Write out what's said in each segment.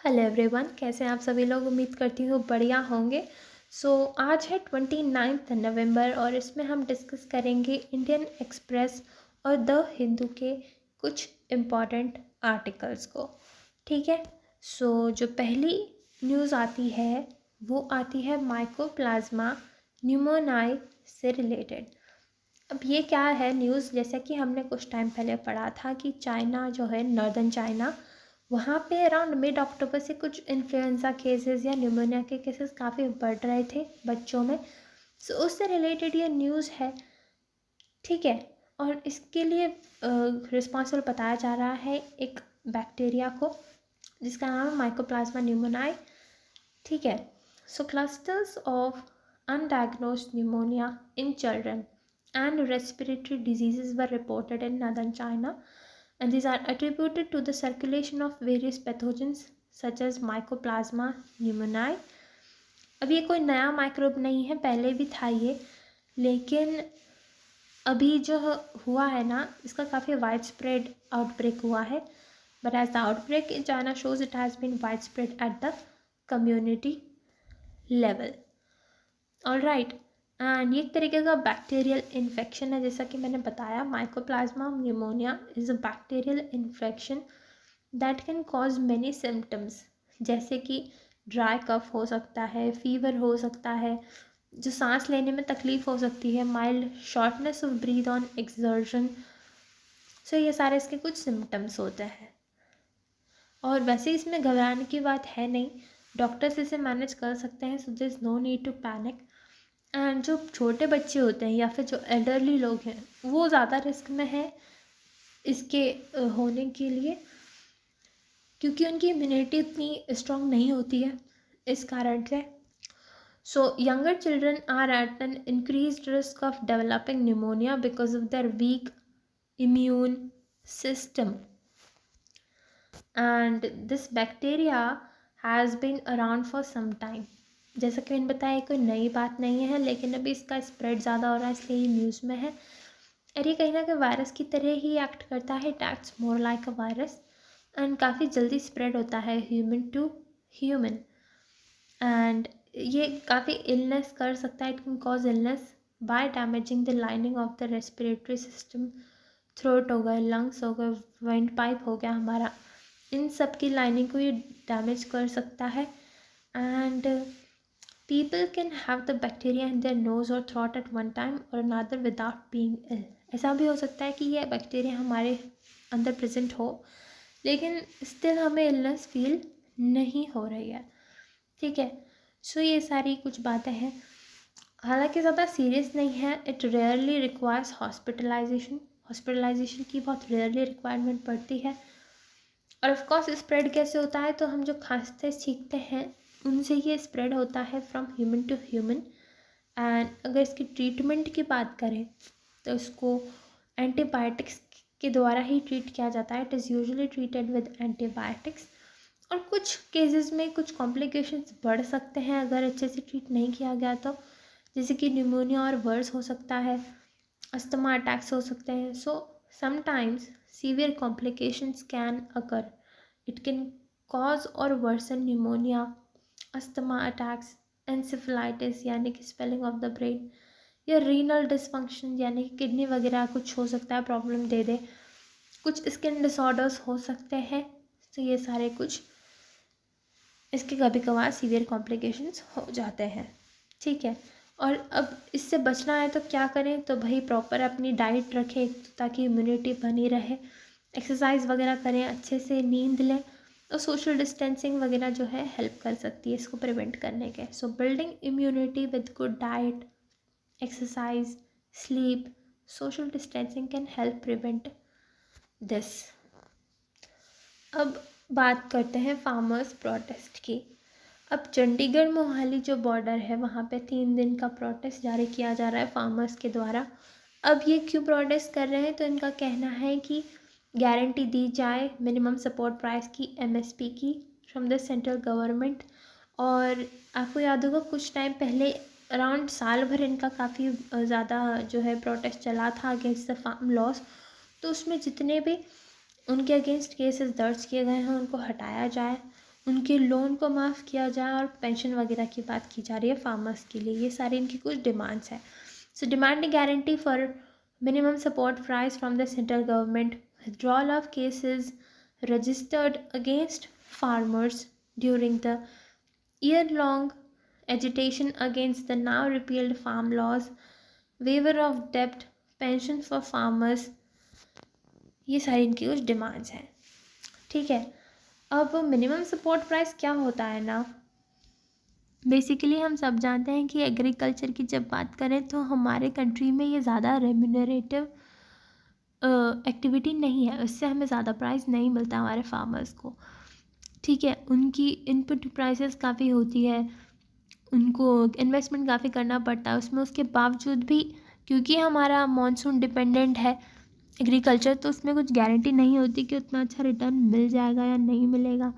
Hello everyone, कैसे हैं आप सभी लोग। उम्मीद करती हूँ बढ़िया होंगे। आज है 29 नवंबर और इसमें हम डिस्कस करेंगे इंडियन एक्सप्रेस और द हिंदू के कुछ इम्पॉर्टेंट आर्टिकल्स को। ठीक है। जो पहली न्यूज़ आती है वो आती है माइकोप्लाज्मा न्यूमोनाई से रिलेटेड। अब ये क्या है न्यूज़, जैसा कि हमने कुछ टाइम पहले पढ़ा था कि चाइना जो है, नॉर्दर्न चाइना, वहाँ पे अराउंड मिड अक्टूबर से कुछ इन्फ्लुएंजा केसेस या न्यूमोनिया के केसेस काफ़ी बढ़ रहे थे बच्चों में। उससे रिलेटेड ये न्यूज़ है। ठीक है। और इसके लिए रिस्पॉन्सिबल बताया जा रहा है एक बैक्टीरिया को जिसका नाम है माइकोप्लाज्मा न्यूमोनाई। ठीक है। Clusters of undiagnosed pneumonia in children and respiratory diseases were reported in northern China, and these are attributed to the circulation of various pathogens such as Mycoplasma pneumoniae. अब ये कोई नया माइक्रोब नहीं है, पहले भी था ये, लेकिन अभी जो हुआ है ना, इसका काफ़ी वाइड स्प्रेड आउटब्रेक हुआ है। But as the outbreak in China shows it has been wide spread at the community level. All right. And ये एक तरीके का बैक्टीरियल इन्फेक्शन है, जैसा कि मैंने बताया। Mycoplasma pneumonia is a bacterial infection that can cause many symptoms, जैसे कि ड्राई कफ हो सकता है, फीवर हो सकता है, जो सांस लेने में तकलीफ़ हो सकती है, mild shortness of breath on exertion. ये सारे इसके कुछ सिम्टम्स होते हैं। और वैसे इसमें घबराने की बात है नहीं, डॉक्टर्स इसे मैनेज कर सकते हैं। So there is no need to panic. And जो छोटे बच्चे होते हैं या फिर जो एल्डरली लोग हैं वो ज़्यादा रिस्क में है इसके होने के लिए, क्योंकि उनकी इम्यूनिटी इतनी स्ट्रॉन्ग नहीं होती है इस कारण से। Younger children are at an increased risk of developing pneumonia because of their weak immune system, and this bacteria has been around for some time. जैसा कि मैंने बताया, कोई नई बात नहीं है, लेकिन अभी इसका स्प्रेड ज़्यादा हो रहा है, इसलिए ये न्यूज़ में है। और ये कहीं ना कहीं वायरस की तरह ही एक्ट करता है, it acts more like a virus, and काफ़ी जल्दी स्प्रेड होता है ह्यूमन टू ह्यूमन। एंड ये काफ़ी इलनेस कर सकता है, it can cause illness by damaging the lining of the respiratory system. Throat हो गए, लंग्स हो गए, वाइंड पाइप हो गया हमारा, इन सब की लाइनिंग को ये डैमेज कर सकता है। And people can have the bacteria in their nose or throat at one time or another without being ill. ऐसा भी हो सकता है कि ये बैक्टीरिया हमारे अंदर प्रेजेंट हो लेकिन स्टिल हमें इलनेस फील नहीं हो रही है। ठीक है। ये सारी कुछ बातें हैं, हालांकि ज़्यादा सीरियस नहीं है। इट रेयरली रिक्वायर्स हॉस्पिटलाइजेशन की बहुत रेयरली रिक्वायरमेंट पड़ती है। और ऑफ कोर्स स्प्रेड कैसे होता है, तो हम जो खांसते छींकते हैं उनसे ये स्प्रेड होता है from human to human. And अगर इसकी ट्रीटमेंट की बात करें तो इसको एंटीबायोटिक्स के द्वारा ही ट्रीट किया जाता है। It is usually treated with antibiotics. और कुछ केसेस में कुछ कॉम्प्लिकेशंस बढ़ सकते हैं अगर अच्छे से ट्रीट नहीं किया गया तो, जैसे कि न्यूमोनिया और वर्स हो सकता है, अस्थमा अटैक्स हो सकते हैं। Sometimes severe complications can occur. It can cause or worsen pneumonia, asthma attacks, encephalitis यानी कि swelling of the brain, या renal dysfunction यानी कि किडनी वगैरह कुछ हो सकता है, प्रॉब्लम दे दे। कुछ स्किन डिसऑर्डर्स हो सकते हैं। ये सारे कुछ इसके कभी कभार सीवियर कॉम्प्लिकेशंस हो जाते हैं। ठीक है। और अब इससे बचना है तो क्या करें, तो भाई प्रॉपर अपनी डाइट रखें ताकि इम्यूनिटी बनी रहे, एक्सरसाइज वगैरह करें, अच्छे से नींद लें, और सोशल डिस्टेंसिंग वगैरह जो है हेल्प कर सकती है इसको प्रिवेंट करने के। Building immunity with good diet, exercise, sleep, social distancing can help prevent this. अब बात करते हैं फार्मर्स प्रोटेस्ट की। अब चंडीगढ़ मोहाली जो बॉर्डर है वहाँ पे 3 दिन का प्रोटेस्ट जारी किया जा रहा है फार्मर्स के द्वारा। अब ये क्यों प्रोटेस्ट कर रहे हैं, तो इनका कहना है कि गारंटी दी जाए मिनिमम सपोर्ट प्राइस की, एमएसपी की, फ्रॉम द सेंट्रल गवर्नमेंट। और आपको याद होगा कुछ टाइम पहले अराउंड साल भर इनका काफ़ी ज़्यादा जो है प्रोटेस्ट चला था अगेंस्ट द फार्म लॉस। तो उसमें जितने भी उनके अगेंस्ट केसेस दर्ज किए गए हैं उनको हटाया जाए, उनके लोन को माफ़ किया जाए और पेंशन वगैरह की बात की जा रही है फार्मर्स के लिए। ये सारी इनकी कुछ डिमांड्स हैं। So demand guarantee for minimum support price from the central government, withdrawal of cases registered against farmers during the year long agitation against the now repealed farm laws, waiver of डेब्ट, pension for farmers, ये सारी इनकी कुछ demands हैं। ठीक है, अब minimum support price क्या होता है ना, बेसिकली हम सब जानते हैं कि एग्रीकल्चर की जब बात करें तो हमारे कंट्री में ये ज़्यादा रेम्यूनरेटिव एक्टिविटी नहीं है, उससे हमें ज़्यादा प्राइस नहीं मिलता हमारे फार्मर्स को। ठीक है, उनकी इनपुट प्राइसेस काफ़ी होती है, उनको इन्वेस्टमेंट काफ़ी करना पड़ता है उसमें, उसके बावजूद भी क्योंकि हमारा मानसून डिपेंडेंट है एग्रीकल्चर, तो उसमें कुछ गारंटी नहीं होती कि उतना अच्छा रिटर्न मिल जाएगा या नहीं मिलेगा।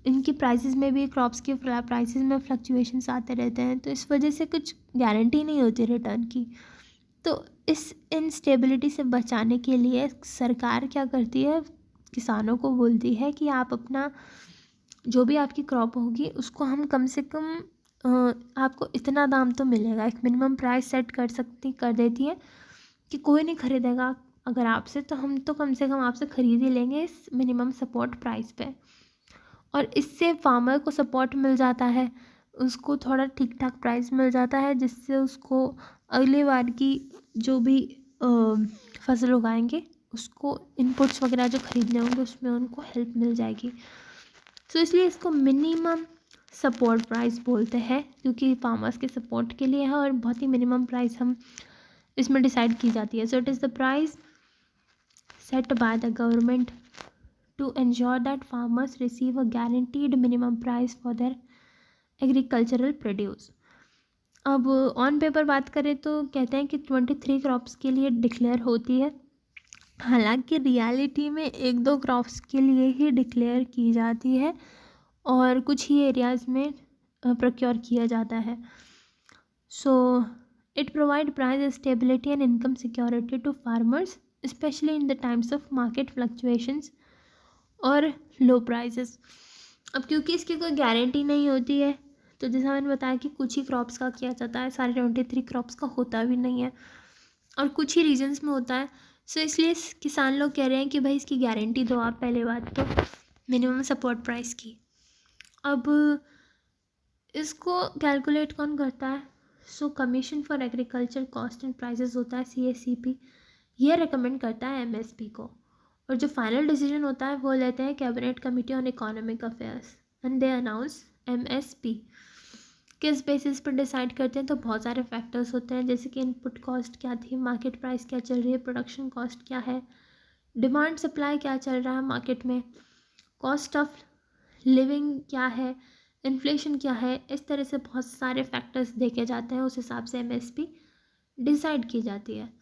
इनकी प्राइसेस में भी, क्रॉप्स के प्राइसेस में फ्लक्चुएशंस आते रहते हैं, तो इस वजह से कुछ गारंटी नहीं होती रिटर्न की। तो इस इनस्टेबिलिटी से बचाने के लिए सरकार क्या करती है, किसानों को बोलती है कि आप अपना जो भी आपकी क्रॉप होगी उसको हम कम से कम आपको इतना दाम तो मिलेगा, एक मिनिमम प्राइस सेट कर देती है कि कोई नहीं खरीदेगा अगर आपसे, तो हम तो कम से कम आपसे ख़रीद ही लेंगे इस मिनिमम सपोर्ट प्राइस पे। और इससे फार्मर को सपोर्ट मिल जाता है, उसको थोड़ा ठीक ठाक प्राइस मिल जाता है, जिससे उसको अगले बार की जो भी फसल उगाएंगे उसको इनपुट्स वगैरह जो खरीदने होंगे उसमें उनको हेल्प मिल जाएगी। तो इसलिए इसको मिनिमम सपोर्ट प्राइस बोलते हैं, क्योंकि फार्मर्स के सपोर्ट के लिए है और बहुत ही मिनिमम प्राइस हम इसमें डिसाइड की जाती है। So it is the price set by the government to ensure that farmers receive a guaranteed minimum price for their agricultural produce। अब ऑन पेपर बात करें तो कहते हैं कि 23 क्रॉप्स के लिए डिक्लेयर होती है, हालांकि रियलिटी में एक दो क्रॉप्स के लिए ही डिक्लेयर की जाती है और कुछ ही एरियाज़ में प्रोक्योर किया जाता है। So it provide price stability and income security to farmers specially in the times of market fluctuations और लो प्राइसेस। अब क्योंकि इसकी कोई गारंटी नहीं होती है, तो जैसा मैंने बताया कि कुछ ही क्रॉप्स का किया जाता है, सारे 23 क्रॉप्स का होता भी नहीं है और कुछ ही रीजन्स में होता है। सो इसलिए किसान लोग कह रहे हैं कि भाई इसकी गारंटी दो आप, पहले बात तो मिनिमम सपोर्ट प्राइस की। अब इसको कैलकुलेट कौन करता है? सो commission for agriculture cost and prices होता है, CACP, ये रिकमेंड करता है MSP को, और जो फाइनल डिसीजन होता है वो लेते हैं cabinet committee on economic affairs and they announce MSP। किस बेसिस पर डिसाइड करते हैं? तो बहुत सारे फैक्टर्स होते हैं, जैसे कि इनपुट कॉस्ट क्या थी, मार्केट प्राइस क्या चल रही है, प्रोडक्शन कॉस्ट क्या है, डिमांड सप्लाई क्या चल रहा है मार्केट में, कॉस्ट ऑफ लिविंग क्या है, इन्फ्लेशन क्या है, इस तरह से बहुत सारे फैक्टर्स देखे जाते हैं, उस हिसाब से MSP डिसाइड की जाती है।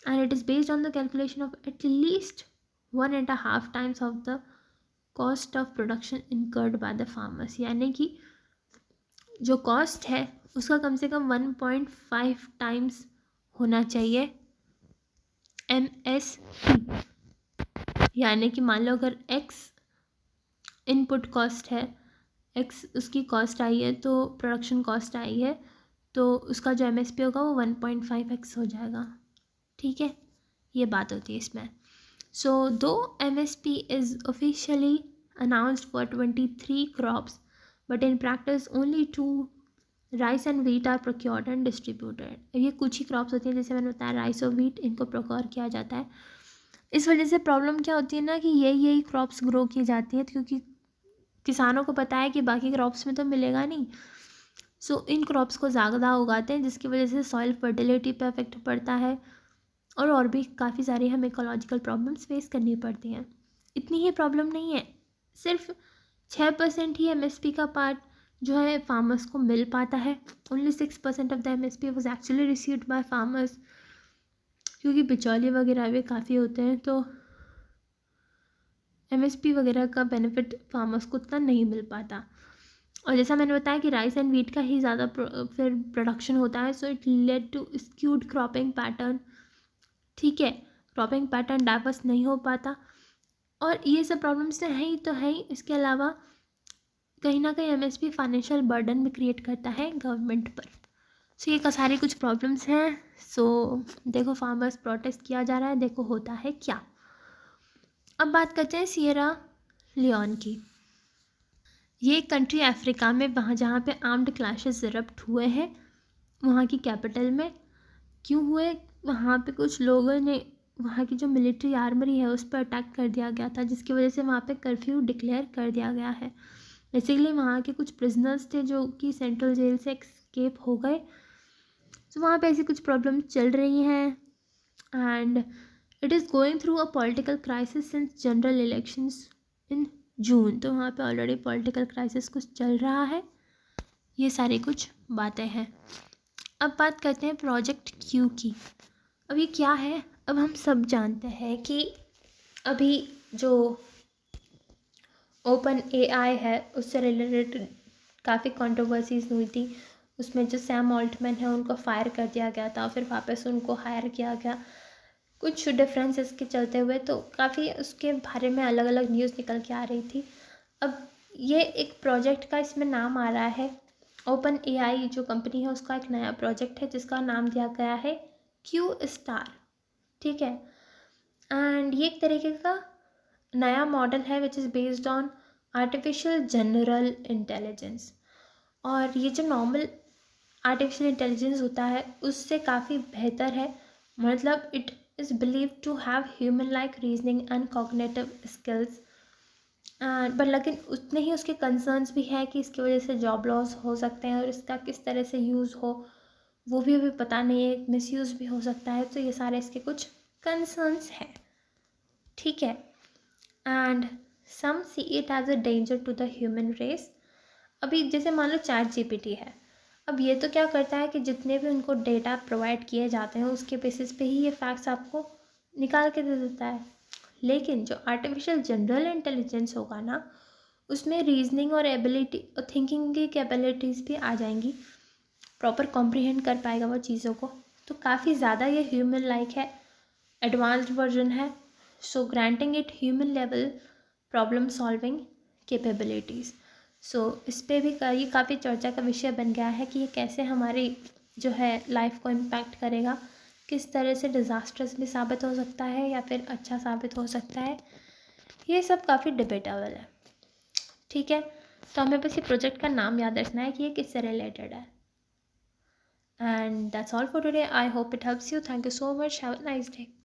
And it is based on the calculation of at least 1.5 times of the cost of production incurred by the farmers, यानी कि जो कॉस्ट है उसका कम से कम 1.5 times होना चाहिए MSP। यानी कि मान लो अगर X इनपुट कॉस्ट है, X उसकी कॉस्ट आई है, तो प्रोडक्शन कॉस्ट आई है, तो उसका जो MSP होगा वो 1.5x हो जाएगा। ठीक है, ये बात होती है इसमें। So, though MSP is officially announced for 23 crops, but in practice only 2 rice and wheat are procured and distributed। ये कुछ ही क्रॉप्स होती हैं, जैसे मैंने बताया राइस और व्हीट, इनको प्रोक्योर किया जाता है। इस वजह से प्रॉब्लम क्या होती है ना कि यही क्रॉप्स ग्रो की जाती है, क्योंकि किसानों को पता है कि बाकी क्रॉप्स में तो मिलेगा नहीं, सो इन क्रॉप्स को ज़्यादा उगाते हैं, जिसकी वजह से सॉइल फर्टिलिटी पर इफेक्ट पड़ता है और भी काफ़ी सारी हमें इकोलॉजिकल प्रॉब्लम्स फेस करनी पड़ती हैं। इतनी ही प्रॉब्लम नहीं है, सिर्फ 6% ही MSP का पार्ट जो है फार्मर्स को मिल पाता है। Only 6% of the MSP was actually received by farmers, क्योंकि बिचौलिए वगैरह भी काफ़ी होते हैं, तो MSP वगैरह का बेनिफिट फार्मर्स को उतना नहीं मिल पाता। और जैसा मैंने बताया कि राइस एंड व्हीट का ही ज़्यादा फिर प्रोडक्शन होता है, so it led to skewed cropping pattern. ठीक है, क्रॉपिंग पैटर्न डाइवर्स नहीं हो पाता, और ये सब प्रॉब्लम्स तो हैं ही, इसके अलावा कहीं ना कहीं एमएसपी फाइनेंशियल बर्डन भी क्रिएट करता है गवर्नमेंट पर। सो ये सारे कुछ प्रॉब्लम्स हैं। सो देखो फार्मर्स प्रोटेस्ट किया जा रहा है, देखो होता है क्या। अब बात करते हैं सिएरा लियोन की। ये एक कंट्री अफ्रीका में, वहाँ जहाँ पे आर्म्ड क्लैशेस इरप्ट हुए हैं वहाँ की कैपिटल में। क्यों हुए? वहाँ पे कुछ लोगों ने वहाँ की जो मिलिट्री आर्मरी है उस पर अटैक कर दिया गया था, जिसकी वजह से वहाँ पे कर्फ्यू डिक्लेयर कर दिया गया है। बेसिकली वहाँ के कुछ प्रिजनर्स थे जो कि सेंट्रल जेल से एस्केप हो गए। तो वहाँ पे ऐसी कुछ प्रॉब्लम चल रही हैं and it is going through a political crisis since general elections in June. तो वहाँ पे ऑलरेडी पॉलिटिकल क्राइसिस कुछ चल रहा है। ये सारी कुछ बातें हैं। अब बात करते हैं प्रोजेक्ट क्यू की। अब ये क्या है? अब हम सब जानते हैं कि अभी जो ओपन एआई है उससे रिलेटेड काफ़ी कंट्रोवर्सीज हुई थी। उसमें जो सैम ऑल्टमैन है उनको फायर कर दिया गया था, फिर वापस उनको हायर किया गया कुछ डिफरेंसेस के चलते हुए। तो काफ़ी उसके बारे में अलग अलग न्यूज़ निकल के आ रही थी। अब ये एक प्रोजेक्ट का इसमें नाम आ रहा है, ओपन एआई जो कंपनी है उसका एक नया प्रोजेक्ट है जिसका नाम दिया गया है क्यू स्टार। ठीक है, एंड ये एक तरीके का नया मॉडल है which is based on artificial general intelligence. और ये जो नॉर्मल आर्टिफिशियल इंटेलिजेंस होता है उससे काफ़ी बेहतर है। मतलब it is believe to have human like reasoning and cognitive skills. पर लेकिन उतने ही उसके कंसर्न्स भी हैं कि इसकी वजह से जॉब लॉस हो सकते हैं और इसका किस तरह से यूज़ हो वो भी अभी पता नहीं है, मिसयूज़ भी हो सकता है। तो ये सारे इसके कुछ कंसर्न्स हैं। ठीक है, and some see it as a danger to the human race. अभी जैसे मान लो चैट जीपीटी है, अब ये तो क्या करता है कि जितने भी उनको डेटा प्रोवाइड किए जाते हैं उसके बेसिस पे ही ये फैक्ट्स आपको निकाल के दे देता है। लेकिन जो आर्टिफिशियल जनरल इंटेलिजेंस होगा ना उसमें रीजनिंग और एबिलिटी और थिंकिंग की कैपेबिलिटीज़ भी आ जाएंगी, प्रॉपर कॉम्प्रिहेंड कर पाएगा वो चीज़ों को। तो काफ़ी ज़्यादा ये ह्यूमन लाइक है, एडवांस्ड वर्जन है। So granting it human level problem solving capabilities. So इस पर भी ये काफ़ी चर्चा का विषय बन गया है कि ये कैसे हमारी जो है लाइफ को इम्पैक्ट करेगा, किस तरह से डिज़ास्टर्स भी साबित हो सकता है या फिर अच्छा साबित हो सकता है। ये सब काफ़ी डिबेटेबल है। ठीक है, तो हमें बस ये प्रोजेक्ट का नाम याद रखना है कि ये किससे रिलेटेड है। And that's all for today. I hope it helps you. Thank you so much. Have a nice day.